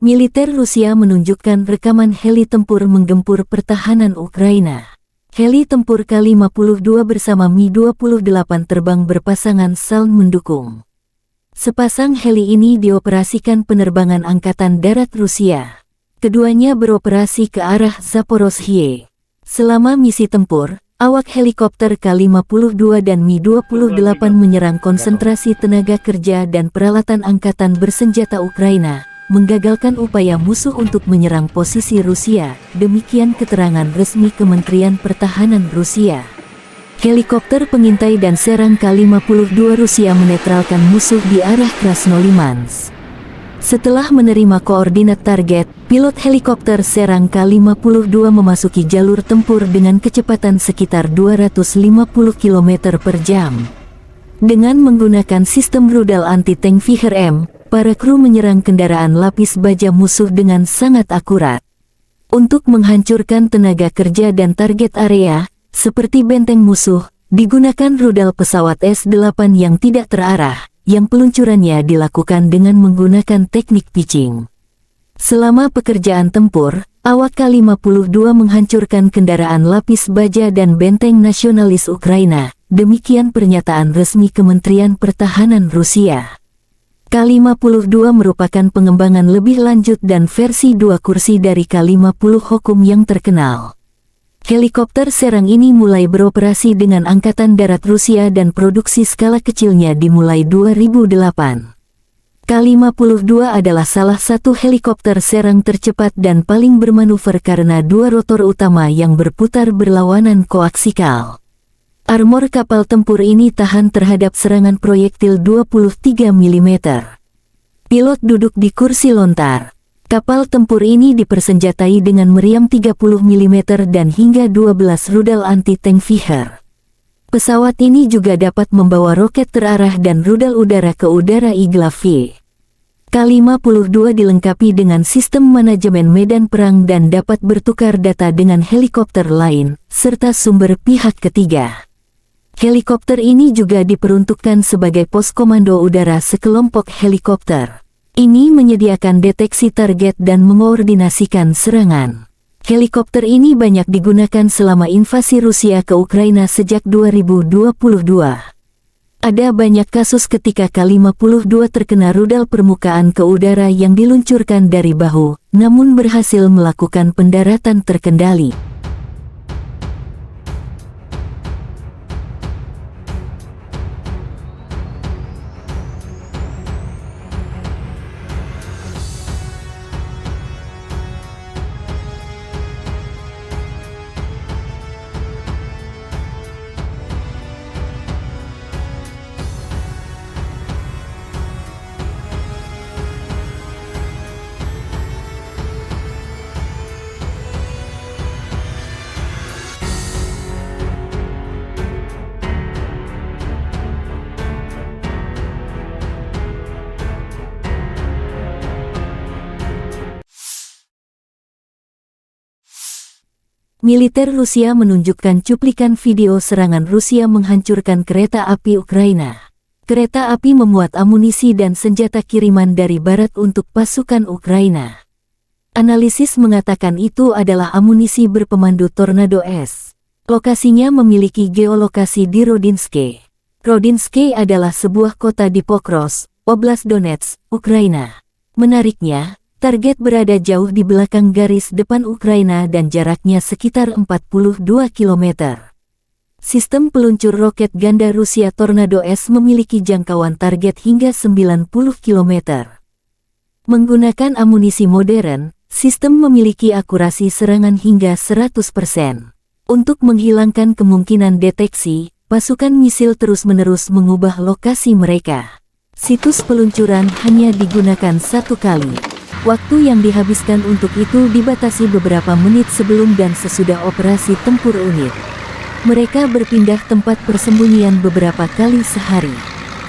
Militer Rusia menunjukkan rekaman heli tempur menggempur pertahanan Ukraina. Heli tempur K-52 bersama Mi-28 terbang berpasangan saling mendukung. Sepasang heli ini dioperasikan penerbangan Angkatan Darat Rusia. Keduanya beroperasi ke arah Zaporozhye. Selama misi tempur, awak helikopter K-52 dan Mi-28 menyerang konsentrasi tenaga kerja dan peralatan angkatan bersenjata Ukraina, menggagalkan upaya musuh untuk menyerang posisi Rusia, demikian keterangan resmi Kementerian Pertahanan Rusia. Helikopter pengintai dan serang K-52 Rusia menetralkan musuh di arah Krasnolimansk. Setelah menerima koordinat target, pilot helikopter serang K-52 memasuki jalur tempur dengan kecepatan sekitar 250 km per jam. Dengan menggunakan sistem rudal anti-tank Viher-M, para kru menyerang kendaraan lapis baja musuh dengan sangat akurat. Untuk menghancurkan tenaga kerja dan target area, seperti benteng musuh, digunakan rudal pesawat S-8 yang tidak terarah, yang peluncurannya dilakukan dengan menggunakan teknik pitching. Selama pekerjaan tempur, awak K-52 menghancurkan kendaraan lapis baja dan benteng nasionalis Ukraina, demikian pernyataan resmi Kementerian Pertahanan Rusia. K-52 merupakan pengembangan lebih lanjut dan versi 2 kursi dari K-50 Hokum yang terkenal. Helikopter serang ini mulai beroperasi dengan Angkatan Darat Rusia dan produksi skala kecilnya dimulai 2008. K-52 adalah salah satu helikopter serang tercepat dan paling bermanuver karena 2 rotor utama yang berputar berlawanan koaksikal. Armor kapal tempur ini tahan terhadap serangan proyektil 23 mm. Pilot duduk di kursi lontar. Kapal tempur ini dipersenjatai dengan meriam 30 mm dan hingga 12 rudal anti-tank Viher. Pesawat ini juga dapat membawa roket terarah dan rudal udara ke udara Igla-V. K-52 dilengkapi dengan sistem manajemen medan perang dan dapat bertukar data dengan helikopter lain, serta sumber pihak ketiga. Helikopter ini juga diperuntukkan sebagai pos komando udara sekelompok helikopter. Ini menyediakan deteksi target dan mengkoordinasikan serangan. Helikopter ini banyak digunakan selama invasi Rusia ke Ukraina sejak 2022. Ada banyak kasus ketika K-52 terkena rudal permukaan ke udara yang diluncurkan dari bahu, namun berhasil melakukan pendaratan terkendali. Militer Rusia menunjukkan cuplikan video serangan Rusia menghancurkan kereta api Ukraina. Kereta api memuat amunisi dan senjata kiriman dari barat untuk pasukan Ukraina. Analisis mengatakan itu adalah amunisi berpemandu Tornado S. Lokasinya memiliki geolokasi di Rodinske. Rodinske adalah sebuah kota di Pokros, Oblast Donetsk, Ukraina. Menariknya, target berada jauh di belakang garis depan Ukraina dan jaraknya sekitar 42 km. Sistem peluncur roket ganda Rusia Tornado S memiliki jangkauan target hingga 90 km. Menggunakan amunisi modern, sistem memiliki akurasi serangan hingga 100%. Untuk menghilangkan kemungkinan deteksi, pasukan misil terus-menerus mengubah lokasi mereka. Situs peluncuran hanya digunakan 1 kali. Waktu yang dihabiskan untuk itu dibatasi beberapa menit sebelum dan sesudah operasi tempur unit. Mereka berpindah tempat persembunyian beberapa kali sehari.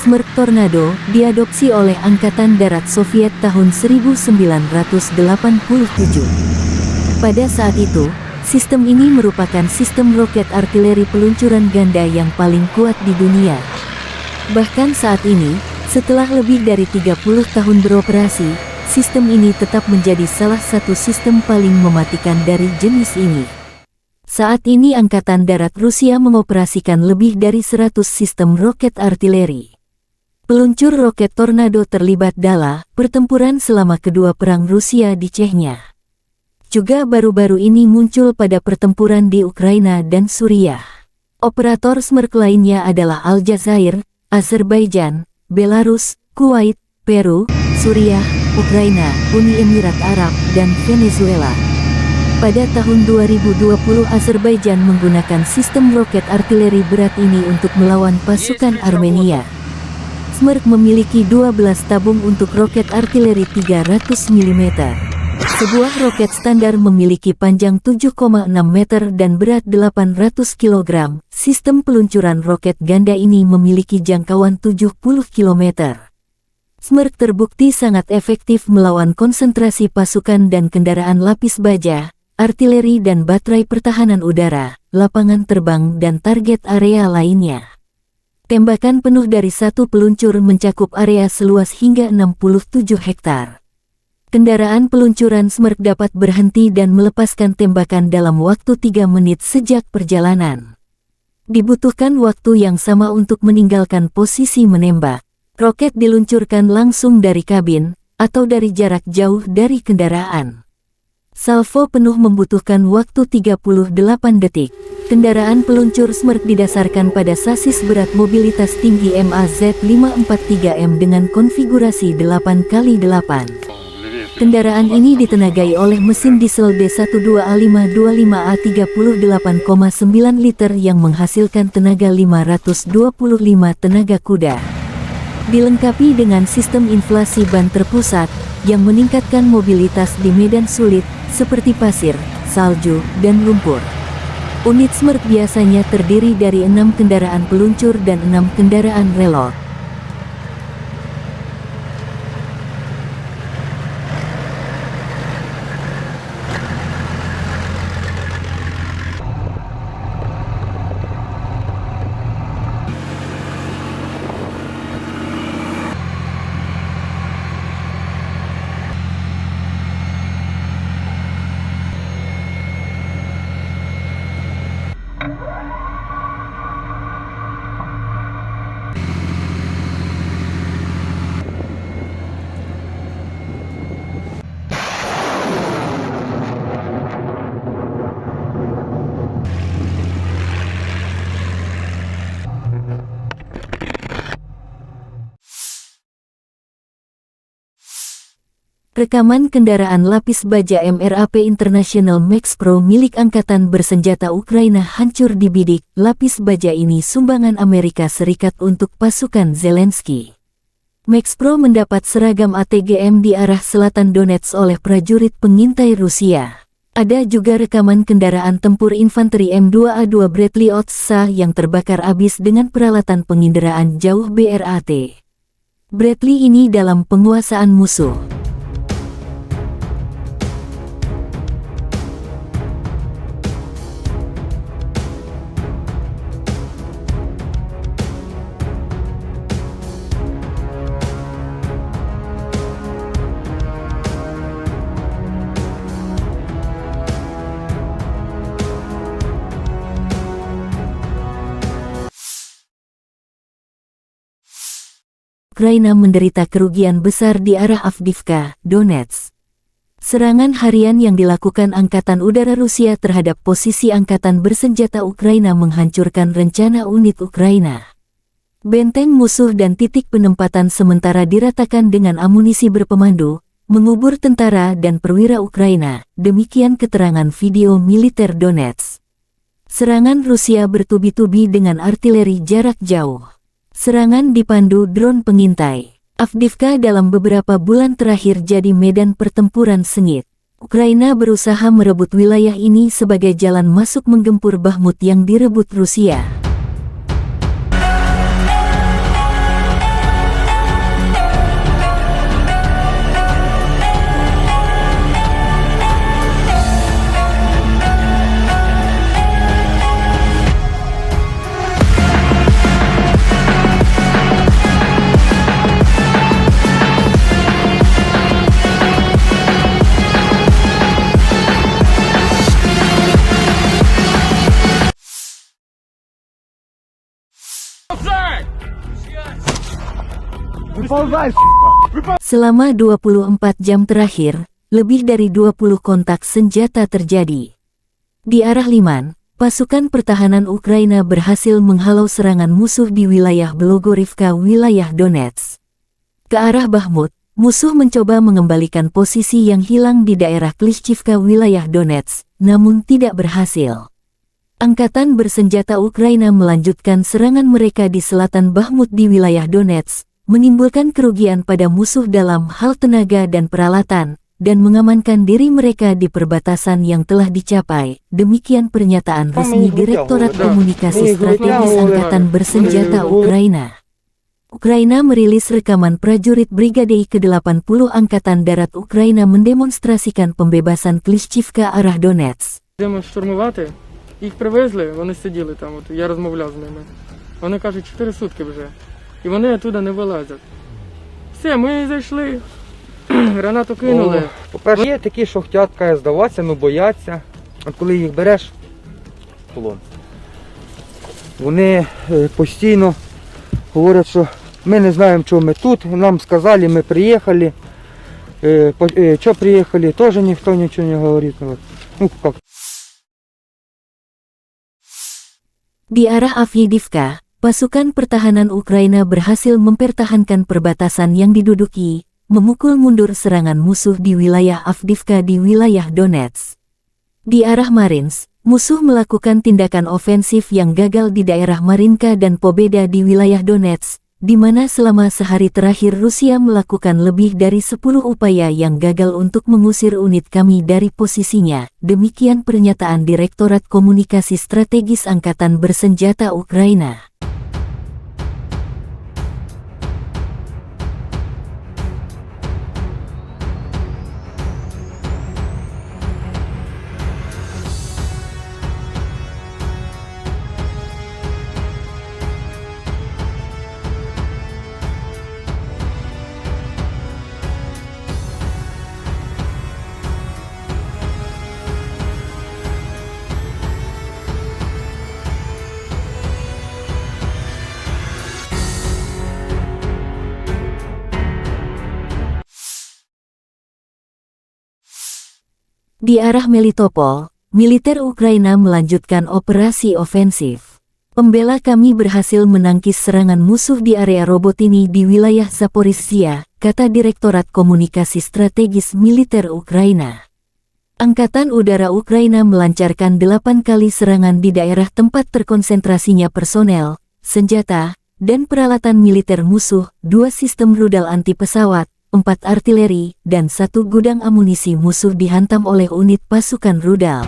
Smerk Tornado diadopsi oleh Angkatan Darat Soviet tahun 1987. Pada saat itu, sistem ini merupakan sistem roket artileri peluncuran ganda yang paling kuat di dunia. Bahkan saat ini, setelah lebih dari 30 tahun beroperasi, sistem ini tetap menjadi salah satu sistem paling mematikan dari jenis ini. Saat ini Angkatan Darat Rusia mengoperasikan lebih dari 100 sistem roket artileri. Peluncur roket Tornado terlibat dalam pertempuran selama kedua perang Rusia di Chechnya. Juga baru-baru ini muncul pada pertempuran di Ukraina dan Suriah. Operator Smerk lainnya adalah Aljazair, Azerbaijan, Belarus, Kuwait, Peru, Suriah, Ukraina, Uni Emirat Arab, dan Venezuela. Pada tahun 2020 Azerbaijan menggunakan sistem roket artileri berat ini untuk melawan pasukan Armenia. Smerk memiliki 12 tabung untuk roket artileri 300 mm. Sebuah roket standar memiliki panjang 7,6 meter dan berat 800 kg. Sistem peluncuran roket ganda ini memiliki jangkauan 70 km. Smerk terbukti sangat efektif melawan konsentrasi pasukan dan kendaraan lapis baja, artileri dan baterai pertahanan udara, lapangan terbang dan target area lainnya. Tembakan penuh dari satu peluncur mencakup area seluas hingga 67 hektar. Kendaraan peluncuran Smerk dapat berhenti dan melepaskan tembakan dalam waktu 3 menit sejak perjalanan. Dibutuhkan waktu yang sama untuk meninggalkan posisi menembak. Roket diluncurkan langsung dari kabin, atau dari jarak jauh dari kendaraan. Salvo penuh membutuhkan waktu 38 detik. Kendaraan peluncur Smerk didasarkan pada sasis berat mobilitas tinggi MAZ543M dengan konfigurasi 8x8. Kendaraan ini ditenagai oleh mesin diesel D12A525A 38,9 liter yang menghasilkan tenaga 525 tenaga kuda. Dilengkapi dengan sistem inflasi ban terpusat yang meningkatkan mobilitas di medan sulit seperti pasir, salju, dan lumpur. Unit Smerk biasanya terdiri dari 6 kendaraan peluncur dan 6 kendaraan relot. Rekaman kendaraan lapis baja MRAP International Max Pro milik Angkatan Bersenjata Ukraina hancur di bidik. Lapis baja ini sumbangan Amerika Serikat untuk pasukan Zelensky. Max Pro mendapat seragam ATGM di arah selatan Donetsk oleh prajurit pengintai Rusia. Ada juga rekaman kendaraan tempur infanteri M2A2 Bradley Otsa yang terbakar habis dengan peralatan penginderaan jauh BRAT. Bradley ini dalam penguasaan musuh. Ukraina menderita kerugian besar di arah Avdiivka, Donetsk. Serangan harian yang dilakukan Angkatan Udara Rusia terhadap posisi Angkatan Bersenjata Ukraina menghancurkan rencana unit Ukraina. Benteng musuh dan titik penempatan sementara diratakan dengan amunisi berpemandu, mengubur tentara dan perwira Ukraina, demikian keterangan video militer Donetsk. Serangan Rusia bertubi-tubi dengan artileri jarak jauh. Serangan dipandu drone pengintai. Avdiivka dalam beberapa bulan terakhir jadi medan pertempuran sengit. Ukraina berusaha merebut wilayah ini sebagai jalan masuk menggempur Bakhmut yang direbut Rusia. Selama 24 jam terakhir, lebih dari 20 kontak senjata terjadi. Di arah Liman, pasukan pertahanan Ukraina berhasil menghalau serangan musuh di wilayah Belogorivka, wilayah Donetsk. Ke arah Bakhmut, musuh mencoba mengembalikan posisi yang hilang di daerah Klishchivka, wilayah Donetsk, namun tidak berhasil. Angkatan bersenjata Ukraina melanjutkan serangan mereka di selatan Bakhmut di wilayah Donetsk, menimbulkan kerugian pada musuh dalam hal tenaga dan peralatan, dan mengamankan diri mereka di perbatasan yang telah dicapai. Demikian pernyataan resmi Direktorat Komunikasi Strategis Angkatan Bersenjata Ukraina. Ukraina merilis rekaman prajurit Brigade ke-80 Angkatan Darat Ukraina mendemonstrasikan pembebasan Klishchivka arah Donetsk. Їх привезли, вони сиділи там, от, я розмовляв з ними. Вони кажуть, 4 сутки вже. І вони оттуда не вилазять. Все, ми зайшли, гранату кинули. По-перше, є такі, що хочуть здаватися, але бояться. От коли їх береш в полон, вони постійно говорять, що ми не знаємо, чого ми тут, нам сказали, ми приїхали. Що приїхали, теж ніхто нічого не говорить. Ну, як. Di arah Avdiivka, pasukan pertahanan Ukraina berhasil mempertahankan perbatasan yang diduduki, memukul mundur serangan musuh di wilayah Avdiivka di wilayah Donetsk. Di arah Marins, musuh melakukan tindakan ofensif yang gagal di daerah Marinka dan Pobeda di wilayah Donetsk, di mana selama sehari terakhir Rusia melakukan lebih dari 10 upaya yang gagal untuk mengusir unit kami dari posisinya. Demikian pernyataan Direktorat Komunikasi Strategis Angkatan Bersenjata Ukraina. Di arah Melitopol, militer Ukraina melanjutkan operasi ofensif. Pembela kami berhasil menangkis serangan musuh di area Robotini di wilayah Zaporizhia, kata Direktorat Komunikasi Strategis Militer Ukraina. Angkatan Udara Ukraina melancarkan 8 kali serangan di daerah tempat terkonsentrasinya personel, senjata, dan peralatan militer musuh, 2 sistem rudal anti-pesawat, 4 artileri, dan 1 gudang amunisi musuh dihantam oleh unit pasukan rudal.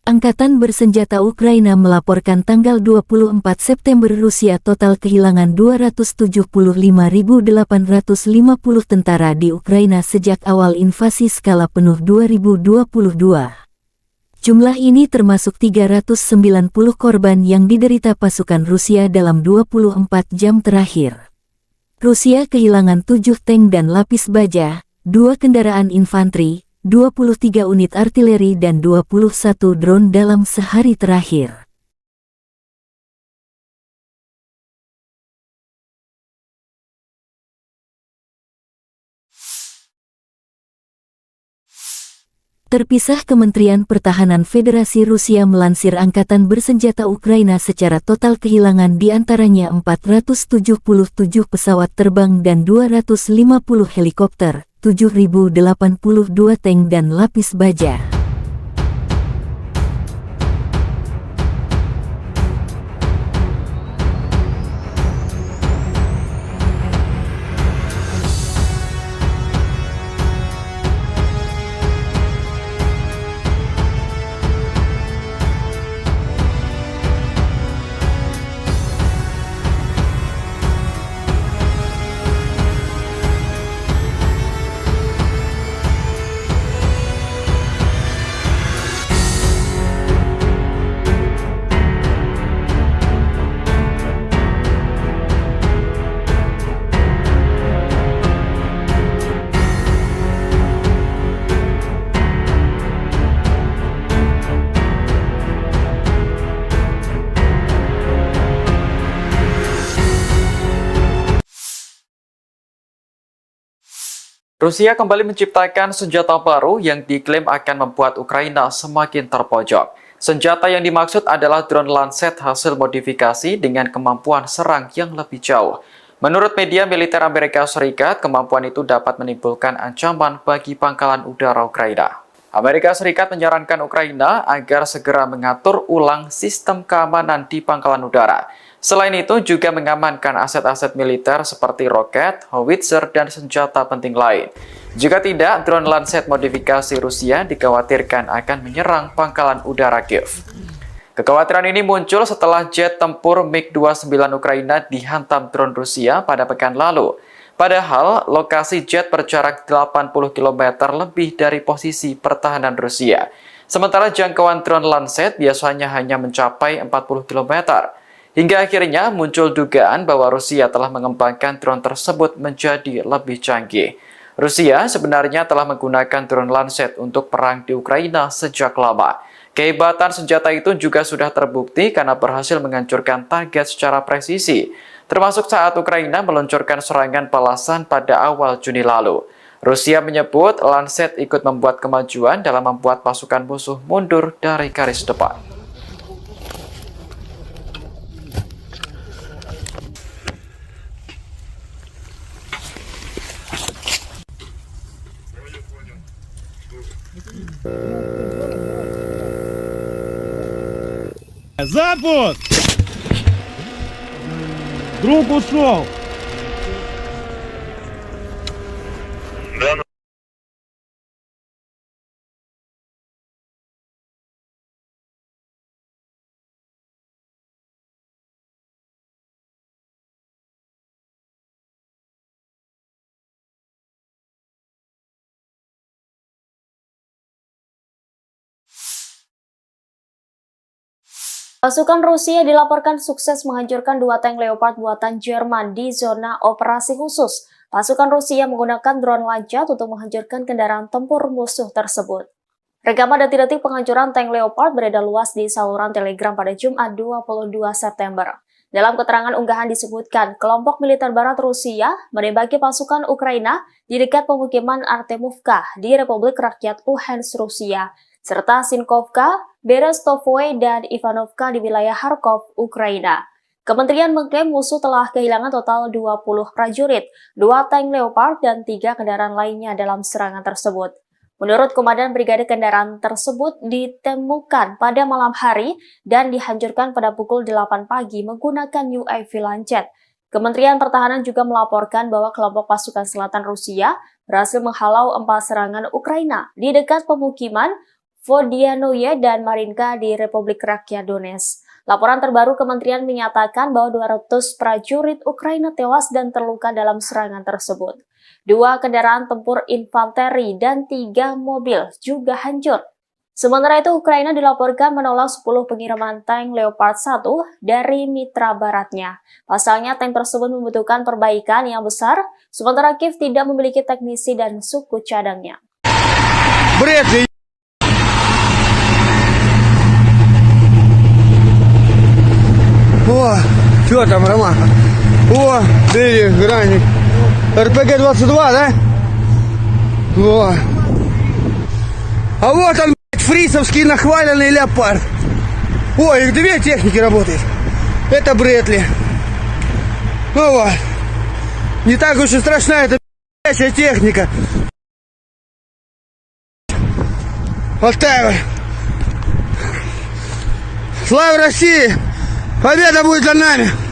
Angkatan Bersenjata Ukraina melaporkan tanggal 24 September Rusia total kehilangan 275.850 tentara di Ukraina sejak awal invasi skala penuh 2022. Jumlah ini termasuk 390 korban yang diderita pasukan Rusia dalam 24 jam terakhir. Rusia kehilangan 7 tank dan lapis baja, 2 kendaraan infanteri, 23 unit artileri dan 21 drone dalam sehari terakhir. Terpisah, Kementerian Pertahanan Federasi Rusia melansir Angkatan Bersenjata Ukraina secara total kehilangan diantaranya 477 pesawat terbang dan 250 helikopter, 7.082 tank dan lapis baja. Rusia kembali menciptakan senjata baru yang diklaim akan membuat Ukraina semakin terpojok. Senjata yang dimaksud adalah drone Lancet hasil modifikasi dengan kemampuan serang yang lebih jauh. Menurut media militer Amerika Serikat, kemampuan itu dapat menimbulkan ancaman bagi pangkalan udara Ukraina. Amerika Serikat menyarankan Ukraina agar segera mengatur ulang sistem keamanan di pangkalan udara. Selain itu juga mengamankan aset-aset militer seperti roket, howitzer, dan senjata penting lain. Jika tidak, drone Lancet modifikasi Rusia dikhawatirkan akan menyerang pangkalan udara Kiev. Kekhawatiran ini muncul setelah jet tempur MiG-29 Ukraina dihantam drone Rusia pada pekan lalu. Padahal, lokasi jet berjarak 80 km lebih dari posisi pertahanan Rusia. Sementara jangkauan drone Lancet biasanya hanya mencapai 40 km. Hingga akhirnya muncul dugaan bahwa Rusia telah mengembangkan drone tersebut menjadi lebih canggih. Rusia sebenarnya telah menggunakan drone Lancet untuk perang di Ukraina sejak lama. Kehebatan senjata itu juga sudah terbukti karena berhasil menghancurkan target secara presisi, termasuk saat Ukraina meluncurkan serangan balasan pada awal Juni lalu. Rusia menyebut Lancet ikut membuat kemajuan dalam membuat pasukan musuh mundur dari garis depan. Запуск! Друг ушел! Pasukan Rusia dilaporkan sukses menghancurkan 2 tank Leopard buatan Jerman di zona operasi khusus. Pasukan Rusia menggunakan drone Lancet untuk menghancurkan kendaraan tempur musuh tersebut. Rekaman detik-detik penghancuran tank Leopard beredar luas di saluran Telegram pada Jumat 22 September. Dalam keterangan unggahan disebutkan, kelompok militer barat Rusia menembaki pasukan Ukraina di dekat pemukiman Artemovka di Republik Rakyat Luhansk, Rusia, serta Sinkovka, Berestovskoye, dan Ivanovka di wilayah Kharkov, Ukraina. Kementerian mengklaim musuh telah kehilangan total 20 prajurit, 2 tank Leopard, dan 3 kendaraan lainnya dalam serangan tersebut. Menurut Komandan Brigade, kendaraan tersebut ditemukan pada malam hari dan dihancurkan pada pukul 8 pagi menggunakan UAV Lancet. Kementerian Pertahanan juga melaporkan bahwa kelompok pasukan selatan Rusia berhasil menghalau 4 serangan Ukraina di dekat pemukiman Vodianoye dan Marinka di Republik Rakyat Donetsk. Laporan terbaru kementerian menyatakan bahwa 200 prajurit Ukraina tewas dan terluka dalam serangan tersebut. 2 kendaraan tempur infanteri dan 3 mobil juga hancur. Sementara itu, Ukraina dilaporkan menolak 10 pengiriman tank Leopard 1 dari mitra baratnya. Pasalnya, tank tersebut membutuhkan perbaikan yang besar, sementara Kiev tidak memiliki teknisi dan suku cadangnya. Бредли. О, что там, Роман? О, ты граник. РПГ-22, да? О. А вот он, блядь, фрисовский нахваленный леопард. Ой, их две техники работают. Это Бредли. Ну вот. Не так уж и страшна эта блядь, техника. Вот так вот. Слава России! Победа будет за нами!